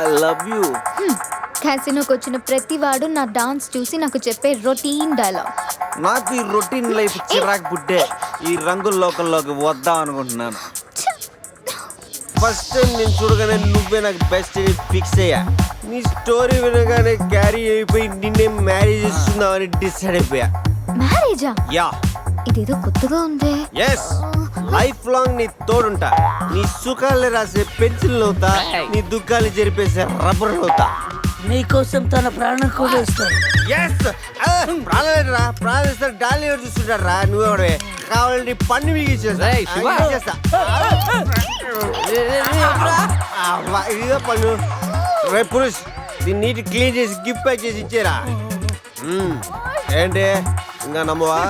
I love you. క్యాసినోకి వచ్చిన ప్రతి వాడు నా డాన్స్ చూసి నాకు చెప్పే రొటీన్ డైలాగ్. నాకు ఈ రొటీన్ లైఫ్ చిరాకు పుట్టే ఈ రంగుల లోకల్లోకి వద్దాం అనుకుంటున్నాను. ఫస్ట్ టైం నేను చూడగానే నువ్వే నాకు బెస్ట్ ఫిక్స్ అయ్యా. నీ స్టోరీ వినగానే క్యారీ అయిపోయి నిన్నే మ్యారేజ్ చేస్తున్నామని డిసైడ్ అయిపోయా. మ్యారేజా? యా. ఇదేదో కొత్తగా ఉంది. ఎస్, లైఫ్ లాంగ్ నీ తోడుంటా. నీ సుఖాలు రాసే పెన్సిల్ అవుతా, నీ దుఃఖాలు జరిపేసే రబ్బర్ అవుతా. నీకోసం తన ప్రాణం కూడా ఇస్తాడు. ఎస్, ప్రాణాలేరా, ప్రాణాలు ఇస్తారు. డాలీ చూస్తుంటారు రా. నువ్వే కావాలంటే పన్ను మిగిచేస్తా. ఇదిగో పన్ను. రే పురుష్, దీన్ని నీటి క్లీన్ చేసి గిఫ్ట్ ప్యాక్ చేసి ఇచ్చేరా. ఏంటి ఇంకా నమ్మవా?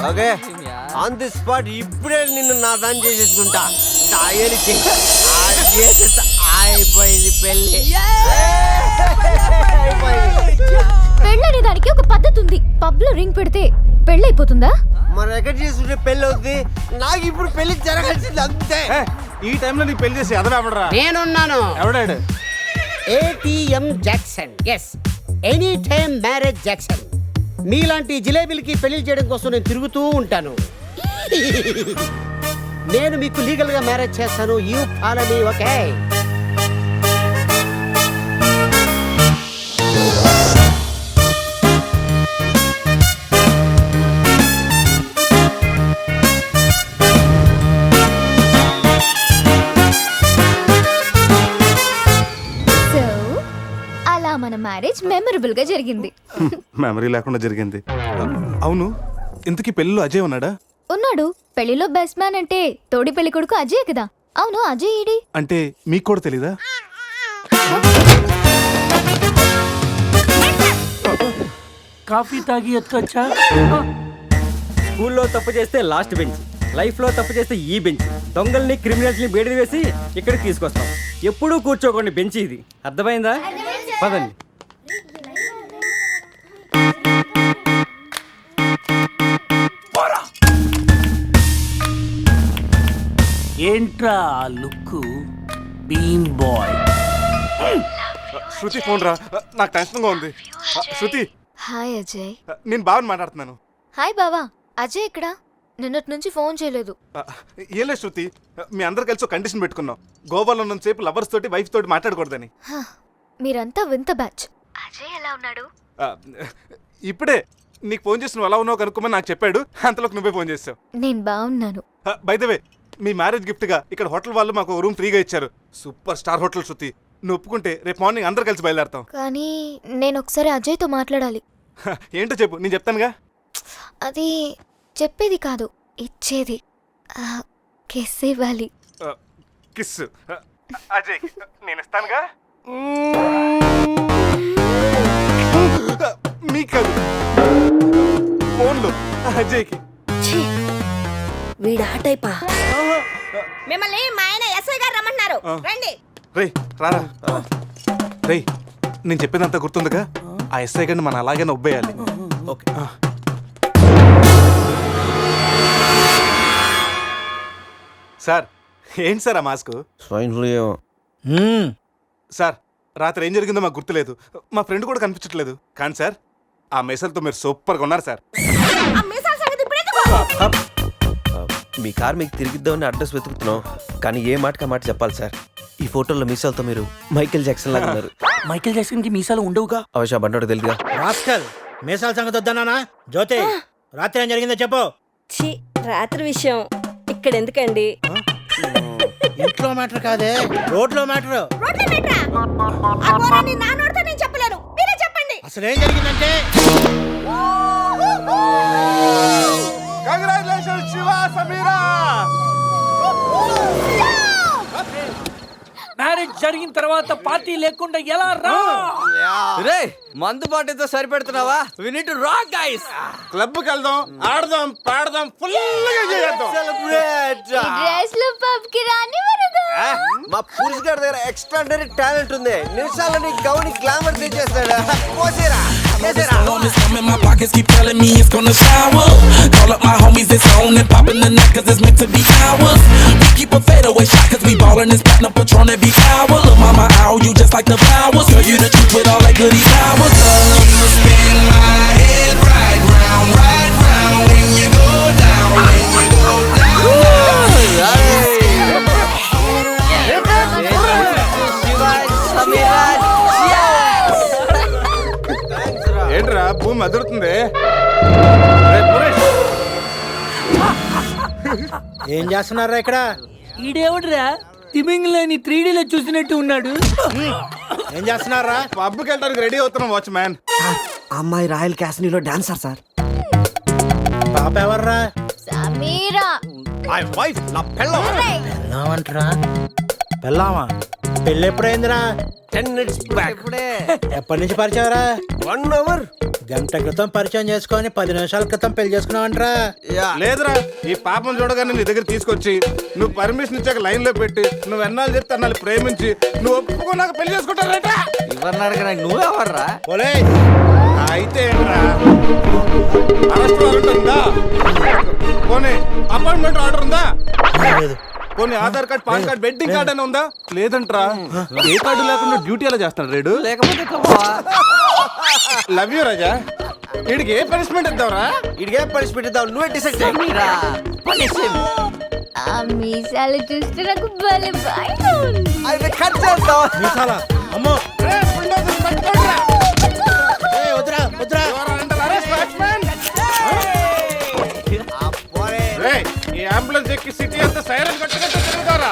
ఓకే, ఆన్ ది స్పాట్ ఇప్పుడే నిన్ను నా దాన్ని చేసేసుకుంటా. అయిపోయింది పెళ్ళి. పెళ్ళనే దానికి ఒక పద్ధతి ఉంది. పబ్ లో రింగ్ పెడితే పెళ్ళి అయిపోతుందా? మరి ఎక్కడ చేసుకుంటే పెళ్ళి అవుతుంది. నాకు ఇప్పుడు పెళ్లి జరగాల్సింది అంతే. ఈ టైంలో నీకు పెళ్లి చేసి ఎదరాబడరా? నేనున్నాను. ఎవడాడు? ATM Jackson. Yes, any time marriage Jackson. మీలాంటి జిలేబీలకి పెళ్లి చేయడం కోసం నేను తిరుగుతూ ఉంటాను. నేను మీకు లీగల్ గా మ్యారేజ్ చేస్తాను. You follow me, okay? మన మ్యారేజ్ మెమరబుల్ గా జరిగింది. మెమరీ లేకుండా జరిగింది. అవును, ఇంతకీ పెళ్ళిలో అజయ్ ఉన్నాడా? ఉన్నాడు. పెళ్లిలో బెస్ట్ మ్యాన్ అంటే తోడి పెళ్లి కొడుకు అజయ్ కదా. అవును, అజయ్ ఈడి అంటే మీకు కూడా తెలీదా? కాఫీ తాగి ఎత్తుకొచ్చా? స్కూల్లో తప్పు చేస్తే లాస్ట్ బెంచ్, లైఫ్ లో తప్పు చేస్తే ఈ బెంచ్. దొంగల్ని క్రిమినల్స్ ని బేడి వేసి ఇక్కడికి తీసుకొస్తాం. ఎప్పుడూ కూర్చోకండి బెంచ్ ఇది. అర్థమైందా? పదండి. ఏంట్రా లుక్? బీమ్ బాయ్. శృతి ఫోన్ రా, నాకు టెన్షన్ గా ఉంది. శృతి. హాయ్ అజయ్. నేను బావని మాట్లాడుతున్నాను. హాయ్ బావా. అజయ్ ఇక్కడ నిన్నటి నుంచి ఫోన్ చేయలేదు. ఏం లేదు శృతి, మీ అందరు కలిసి ఒక కండిషన్ పెట్టుకున్నాం. గోవాలో ఉన్నంతసేపు లవర్స్ తోటి వైఫ్ తోటి మాట్లాడకూడదని. మీరంతా వింత బ్యాచ్. అజయ్ ఎలా ఉన్నాడు? ఇప్పుడే నీకు ఫోన్ చేసి నువ్వు ఎలా ఉన్నావు కనుక్కోమని నాకు చెప్పాడు. అంతలోకి నువ్వే ఫోన్ చేసావు. నేను బాగున్నాను. By the way, me marriage gift గా ఇక్కడ హోటల్ వాళ్ళు మాకు రూమ్ ఫ్రీగా ఇచ్చారు. సూపర్ స్టార్ హోటల్ శృతి. నువ్వు ఒప్పుకుంటే రేపు మార్నింగ్ అందరు కలిసి బయలుదేరతాం. కానీ నేను ఒకసారి అజయ్తో మాట్లాడాలి. ఏంటో చెప్పు, నేను చెప్తానుగా. అది చెప్పేది కాదు, ఇచ్చేది. కిస్ ఇవ్వాలి. కిస్? అజయ్ నేను ఇస్తానుగా. మీకు కాదు, ఫోన్లో అజయ్కి. వీడా టైపా? మిమ్మల్ని మా ఆయన ఎస్ఐ గారు రమ్మన్నారు, రండి. రే రారా. రే, నేను చెప్పేదంతా గుర్తుందిగా? ఆ ఎస్ఐ గండి మనం అలాగే ఒబ్బేయాలి. ఓకే. సార్, ఏంటి సార్ ఆ మాస్క్? Swine flu. సార్, రాత్రి ఏం జరిగిందో మాకు గుర్తులేదు. మా ఫ్రెండ్ కూడా కనిపించట్లేదు. కానీ సార్, ఆ మెసల్తో మీరు సూపర్గా ఉన్నారు సార్. మీ కార్ మీకు తిరిగిద్దామని అడ్రస్ వెతుకుతున్నాం, కానీ ఏ మాటకా మాట చెప్పాలి సార్. ఈ ఫోటోలో మీసాలతో మీరు మైకేల్ జాక్సన్ లాగా ఉన్నారు. మైకేల్ జాక్సన్ కి మీసాలు ఉండవుగా? అవశా బండోడు తెలుగుగా. రాస్కల్, మీసాల సంగతి వద్దనా? జ్యోతి, రాత్రి ఏం జరిగిందో చెప్పు. ఛీ, రాత్రి విషయం ఇక్కడ ఎందుకండి? ఇంట్లో మ్యాటర్ కాదే, రోడ్లో మ్యాటర్. నేను చెప్పలేను, మీరే చెప్పండి. అసలు ఏం జరిగిందంటే, కంగ్రాచులేషన్స్ శివ, సమీరా. మ్యారేజ్ జరిగిన తర్వాత పార్టీ లేకుండా ఎలా రా? రే, మందు పార్టీతో సరిపెడుతున్నావా? We need to rock guys. Club కి వెళ్దాం, ఆడదాం, పాడదాం, ఫుల్ గా చేద్దాం. సెలబ్రేట్. డ్రెస్ లో పబ్ కి రాని వరగా. మా పురుష్ గారి దగ్గర ఎక్స్ట్రాడనరీ టాలెంట్ ఉంది. నిమిషాలని Gouni glamour తెచ్చేస్తాడు. పోసేరా. The storm is coming, my pockets keep telling me it's gonna shower. Call up my homies, it's on and popping the night cause it's meant to be ours. We keep a fadeaway shot cause we ballin' this platinum Patron every hour. Look mama, ow, you just like the flowers. Girl, you the truth with all that goody powers. You spin my head right round when you go down, when you go down. ఏంట్రా భూమి అదురుతుంది? ఏం చేస్తున్నారా ఇక్కడ? ఈడేవుడ్రా తిమింగ్లని 3Dలో చూసినట్టు ఉన్నాడు. ఏం చేస్తున్నారా? పబ్కి వెళ్ళడానికి రెడీ అవుతున్నాం వాచ్ మ్యాన్. అమ్మాయి రాయల్ క్యాసినీలో డాన్సర్ సార్. పాప ఎవర్రా? సమీరా. పెళ్ళామంటరా? పెళ్ళామా? పెళ్ళి ఎప్పుడైందిరా? 10 minutes back. ఎప్పటి నుంచి పరిచయరా? 1 hour. గంట క్రితం పరిచయం చేసుకొని 10 నిమిషాల క్రితం పెళ్లి చేసుకున్నావంటరా? లేదురా, ఈ పాపం చూడగానే నీ దగ్గర తీసుకొచ్చి నువ్వు పర్మిషన్ ఇచ్చాక లైన్ లో పెట్టి నువ్వు ఎన్నాళ్ళు చెప్తే అన్నాళ్ళు ప్రేమించి నువ్వు ఒప్పుకున్నాక పెళ్లి చేసుకుంటారట. ఎవరిని అడగ నువ్వెవర్రా? పోలే అయితే ఏంట్రా, అరెస్ట్ వారెంట్ ఉందా? పోనీ అపాయింట్మెంట్ ఆర్డర్ ఉందా? పోనీ Aadhaar card, pan card, wedding card అని ఉందా? లేదంట్రా. ఏ కార్డు లేకుండా డ్యూటీ ఎలా చేస్తాడు రేడు? లేకపోతే లవ్ యూ రాజా. వీడికి ఏ పనిష్మెంట్ ఇద్దాంరా? ఇడిగే పనిష్మెంట్ ఇద్దాం, నువ్వే డిసైడ్ చేయరా. ఆ మీసాలు చూస్తే నాకు భలే భయం ఉంది. అయితే కట్ చేద్దాం. మీసాలా? అమ్మో వద్దురా వద్దురా. ఈ అంబులెన్స్ ఎక్కి సిటీ అంతా సైరన్ కొట్టుకుంటూ తిరుగుతారా?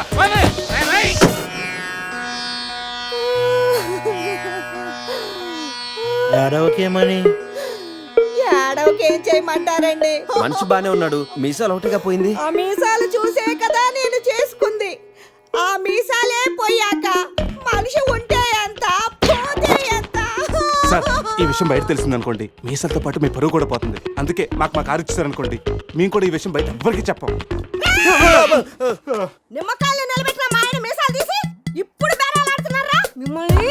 ఏడవకేమని? ఏడవకేం చేయమంటారండి? మనిషి బానే ఉన్నాడు, మీసాలు ఒకటిగా పోయింది. ఆ మీసాలు చూసే కదా నేను చేసుకుంది. ఆ మీసాలే పోయాక మనిషి ఉంటే ఎంత, పోతే ఎంత? సార్, ఈ విషయం బయట తెలిసింది అనుకోండి, మీసాలతో పాటు మీ పరువు కూడా పోతుంది. అందుకే మాకు కారు ఇచ్చారనుకోండి, మేము కూడా ఈ విషయం బయట ఎవ్వరికి చెప్పం. నిమ్మకాయలు నిలబెట్టిన మా ఆయన మీసాలు తీసి ఇప్పుడు బేరాలాడుతున్నారా మిమ్మల్ని?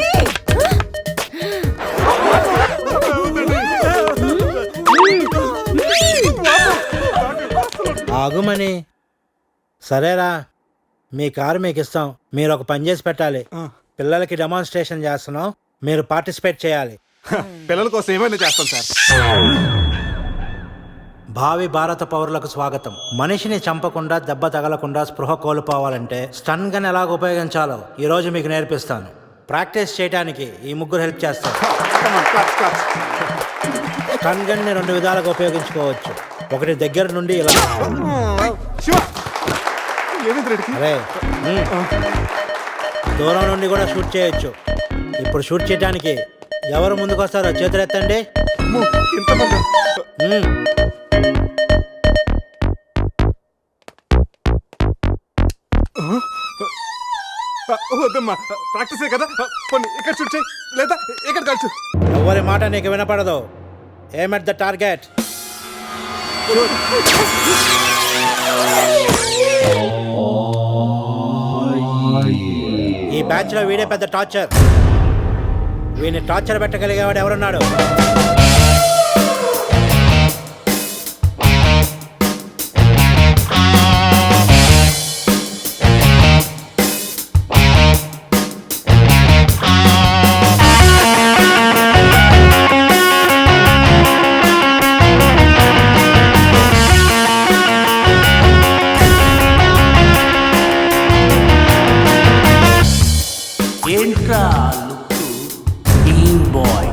ఆగుమని. సరేరా, మీ కారు మీకు ఇస్తాం. మీరు ఒక పని చేసి పెట్టాలి. పిల్లలకి డెమాన్స్ట్రేషన్ చేస్తున్నాం, మీరు పార్టిసిపేట్ చేయాలి. పిల్లల కోసం ఏమైనా చేస్తాం సార్. భావి భారత పౌరులకు స్వాగతం. మనిషిని చంపకుండా, దెబ్బ తగలకుండా స్పృహ కోల్పోవాలంటే స్టన్ గన్ ఎలాగ ఉపయోగించాలో ఈ రోజు మీకు నేర్పిస్తాను. ప్రాక్టీస్ చేయడానికి ఈ ముగ్గురు హెల్ప్ చేస్తారు. స్టన్ గన్ ని 2 విధాలుగా ఉపయోగించుకోవచ్చు. ఒకటి దగ్గర నుండి ఇలా, అరే దూరం నుండి కూడా షూట్ చేయొచ్చు. ఇప్పుడు షూట్ చేయడానికి ఎవరు ముందుకు వస్తారో చేతులు ఎత్తండి. వద్దమ్మా, ప్రాక్టీసే కదా. కొన్ని ఇక్కడ షూట్ చేయి, లేదా ఇక్కడ కాల్చు. ఎవరి మాట నీకు వినపడదు. ఏమ్ ఎట్ ద టార్గెట్. ఈ బ్యాచ్ లో వీడే పెద్ద టార్చర్. వీడిని టార్చర్ పెట్టగలిగేవాడు ఎవరున్నాడు? ఏంట్రా లుక్ బీన్ బాయ్?